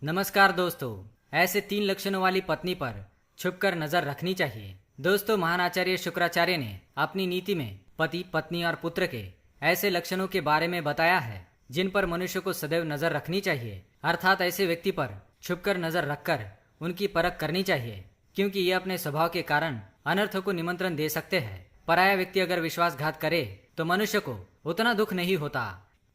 नमस्कार दोस्तों। ऐसे 3 लक्षणों वाली पत्नी पर छुपकर नजर रखनी चाहिए। दोस्तों, महान आचार्य शुक्राचार्य ने अपनी नीति में पति, पत्नी और पुत्र के ऐसे लक्षणों के बारे में बताया है जिन पर मनुष्य को सदैव नजर रखनी चाहिए। अर्थात ऐसे व्यक्ति पर छुपकर नजर रखकर उनकी परख करनी चाहिए, क्योंकि ये अपने स्वभाव के कारण अनर्थों को निमंत्रण दे सकते हैं। पराया व्यक्ति अगर विश्वासघात करे तो मनुष्य को उतना दुख नहीं होता,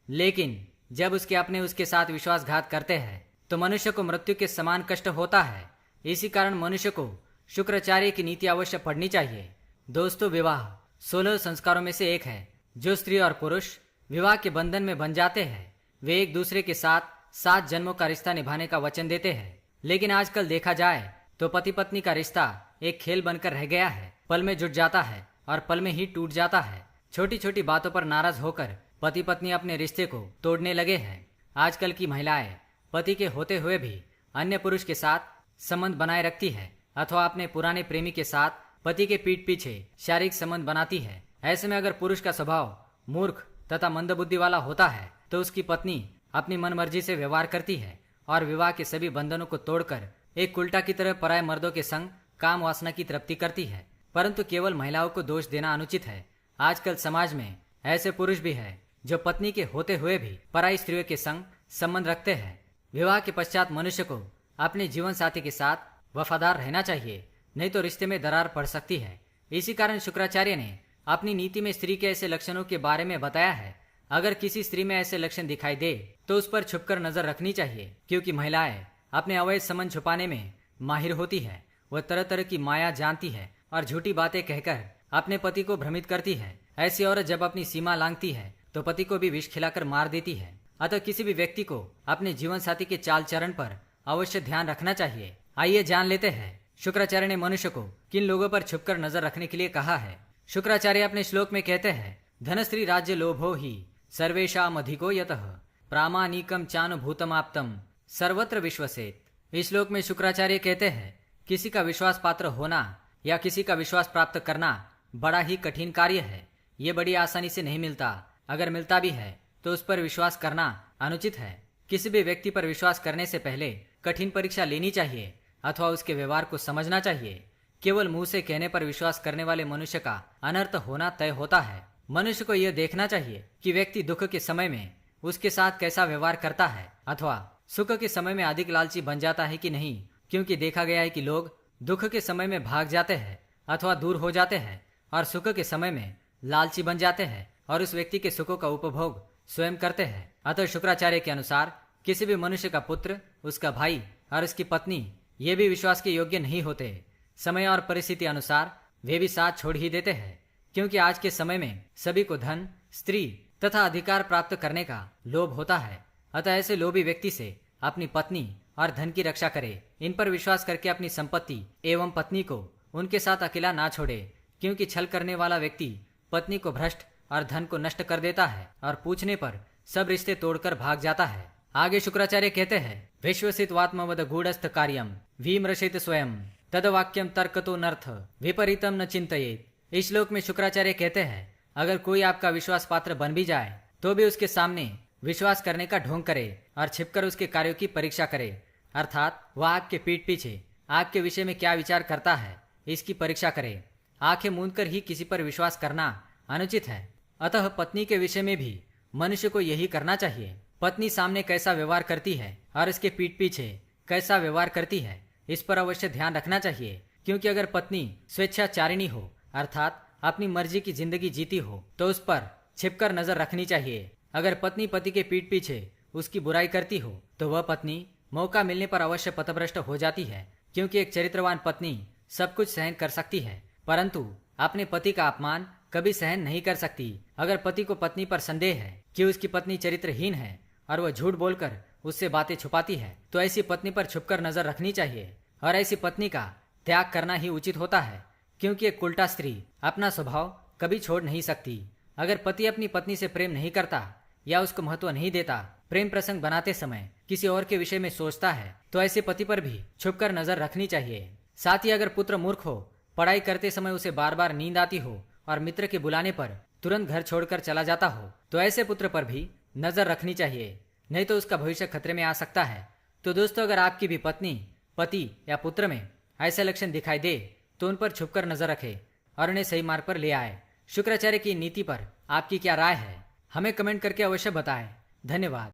लेकिन जब उसके अपने उसके साथ विश्वासघात करते हैं तो मनुष्य को मृत्यु के समान कष्ट होता है। इसी कारण मनुष्य को शुक्राचार्य की नीति अवश्य पढ़नी चाहिए। दोस्तों, विवाह 16 संस्कारों में से एक है। जो स्त्री और पुरुष विवाह के बंधन में बंध जाते हैं वे एक दूसरे के साथ 7 जन्मों का रिश्ता निभाने का वचन देते हैं। लेकिन आजकल देखा जाए तो पति पत्नी का रिश्ता एक खेल बनकर रह गया है। पल में जुट जाता है और पल में ही टूट जाता है। छोटी छोटी बातों पर नाराज होकर पति पत्नी अपने रिश्ते को तोड़ने लगे हैं। आजकल की महिलाएं पति के होते हुए भी अन्य पुरुष के साथ संबंध बनाए रखती है अथवा अपने पुराने प्रेमी के साथ पति के पीठ पीछे शारीरिक संबंध बनाती है। ऐसे में अगर पुरुष का स्वभाव मूर्ख तथा मंदबुद्धि वाला होता है तो उसकी पत्नी अपनी मनमर्जी से व्यवहार करती है और विवाह के सभी बंधनों को तोड़कर एक उल्टा की तरह पराये मर्दों के संग काम वासना की तृप्ति करती है। परंतु केवल महिलाओं को दोष देना अनुचित है। आजकल समाज में ऐसे पुरुष भी है जो पत्नी के होते हुए भी पराई स्त्रियों के संग संबंध रखते हैं। विवाह के पश्चात मनुष्य को अपने जीवन साथी के साथ वफादार रहना चाहिए, नहीं तो रिश्ते में दरार पड़ सकती है। इसी कारण शुक्राचार्य ने अपनी नीति में स्त्री के ऐसे लक्षणों के बारे में बताया है। अगर किसी स्त्री में ऐसे लक्षण दिखाई दे तो उस पर छुपकर नजर रखनी चाहिए, क्योंकि महिलाएं अपने अवैध संबंध छुपाने में माहिर होती है। वह तरह तरह की माया जानती है और झूठी बातें कहकर अपने पति को भ्रमित करती है। ऐसी औरत जब अपनी सीमा लांघती है तो पति को भी विष खिलाकर मार देती है। अतः किसी भी व्यक्ति को अपने जीवन साथी के चाल चरण पर अवश्य ध्यान रखना चाहिए। आइए जान लेते हैं शुक्राचार्य ने मनुष्य को किन लोगों पर छुपकर नजर रखने के लिए कहा है। शुक्राचार्य अपने श्लोक में कहते हैं, धनस्त्री राज्य लोभो ही सर्वेशाम अधिको यतः प्रामाणिकम चानुभूतमाप्तम सर्वत्र विश्वसेत। इस श्लोक में शुक्राचार्य कहते हैं, किसी का विश्वास पात्र होना या किसी का विश्वास प्राप्त करना बड़ा ही कठिन कार्य है। ये बड़ी आसानी से नहीं मिलता। अगर मिलता भी है तो उस पर विश्वास करना अनुचित है। किसी भी व्यक्ति पर विश्वास करने से पहले कठिन परीक्षा लेनी चाहिए अथवा उसके व्यवहार को समझना चाहिए। केवल मुंह से कहने पर विश्वास करने वाले मनुष्य का अनर्थ होना तय होता है। मनुष्य को यह देखना चाहिए कि व्यक्ति दुख के समय में उसके साथ कैसा व्यवहार करता है अथवा सुख के समय में अधिक लालची बन जाता है कि नहीं, क्योंकि देखा गया है कि लोग दुख के समय में भाग जाते हैं अथवा दूर हो जाते हैं और सुख के समय में लालची बन जाते हैं और उस व्यक्ति के सुखों का उपभोग स्वयं करते हैं। अतः शुक्राचार्य के अनुसार किसी भी मनुष्य का पुत्र, उसका भाई और उसकी पत्नी ये भी विश्वास के योग्य नहीं होते। समय और परिस्थिति अनुसार वे भी साथ छोड़ ही देते हैं, क्योंकि आज के समय में सभी को धन, स्त्री तथा अधिकार प्राप्त करने का लोभ होता है। अतः ऐसे लोभी व्यक्ति से अपनी पत्नी और धन की रक्षा करे। इन पर विश्वास करके अपनी संपत्ति एवं पत्नी को उनके साथ अकेला ना छोड़े, क्योंकि छल करने वाला व्यक्ति पत्नी को भ्रष्ट और धन को नष्ट कर देता है और पूछने पर सब रिश्ते तोड़कर भाग जाता है। आगे शुक्राचार्य कहते हैं, विश्वसित्वात्मवद गूढ़स्थ कार्यम विमृशेत स्वयं तद वाक्यम तर्कतो नर्थ विपरीतम न चिंतयेत। इस श्लोक में शुक्राचार्य कहते हैं, अगर कोई आपका विश्वास पात्र बन भी जाए तो भी उसके सामने विश्वास करने का ढोंग करे और छिपकर उसके कार्यों की परीक्षा करे। अर्थात वह आपके पीठ पीछे आपके विषय में क्या विचार करता है इसकी परीक्षा करे। आंखें मूंदकर ही किसी पर विश्वास करना अनुचित है। अतः पत्नी के विषय में भी मनुष्य को यही करना चाहिए। पत्नी सामने कैसा व्यवहार करती है और इसके पीठ पीछे कैसा व्यवहार करती है, इस पर अवश्य ध्यान रखना चाहिए, क्योंकि अगर पत्नी स्वेच्छाचारिणी हो अर्थात अपनी मर्जी की जिंदगी जीती हो तो उस पर छिपकर नजर रखनी चाहिए। अगर पत्नी पति के पीठ पीछे उसकी बुराई करती हो तो वह पत्नी मौका मिलने पर अवश्य पथभ्रष्ट हो जाती है, क्योंकि एक चरित्रवान पत्नी सब कुछ सहन कर सकती है परंतु अपने पति का अपमान कभी सहन नहीं कर सकती। अगर पति को पत्नी पर संदेह है कि उसकी पत्नी चरित्रहीन है और वह झूठ बोलकर उससे बातें छुपाती है तो ऐसी पत्नी पर छुपकर नजर रखनी चाहिए और ऐसी पत्नी का त्याग करना ही उचित होता है, क्योंकि एक उल्टा स्त्री अपना स्वभाव कभी छोड़ नहीं सकती। अगर पति अपनी पत्नी से प्रेम नहीं करता या उसको महत्व नहीं देता, प्रेम प्रसंग बनाते समय किसी और के विषय में सोचता है तो ऐसे पति पर भी छुपकर नजर रखनी चाहिए। साथ ही अगर पुत्र मूर्ख हो, पढ़ाई करते समय उसे बार बार नींद आती हो और मित्र के बुलाने पर तुरंत घर छोड़कर चला जाता हो तो ऐसे पुत्र पर भी नजर रखनी चाहिए, नहीं तो उसका भविष्य खतरे में आ सकता है। तो दोस्तों, अगर आपकी भी पत्नी, पति या पुत्र में ऐसे लक्षण दिखाई दे तो उन पर छुपकर नजर रखें और उन्हें सही मार्ग पर ले आए। शुक्राचार्य की नीति पर आपकी क्या राय है, हमें कमेंट करके अवश्य बताएं। धन्यवाद।